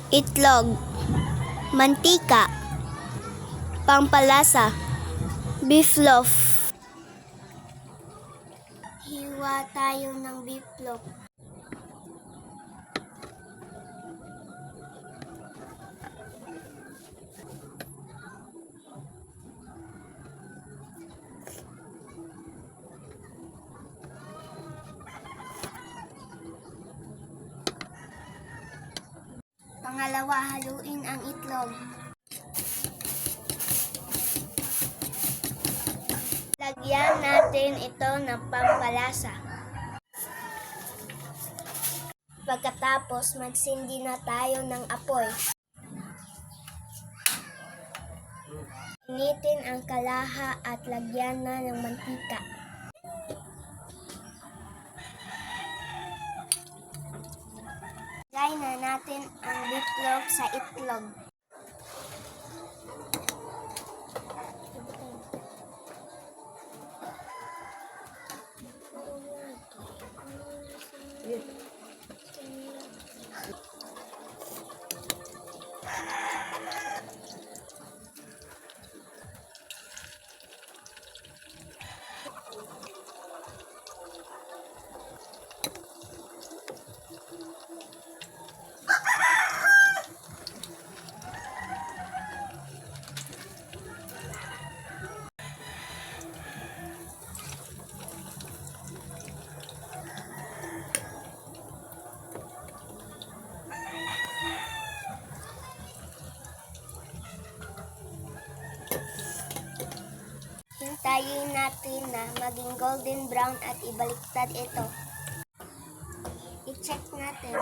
itlog, mantika, pampalasa, beef loaf. Hiwa tayo ng beef loaf. Pangalawa, haluin ang itlog. Lagyan natin ito ng pampalasa. Pagkatapos, magsindi na tayo ng apoy. Initin ang kalaha at lagyan na ng mantika. Lagay na natin ang beef loaf sa itlog. Hintayin natin na maging golden brown at ibaliktad ito. I-check natin.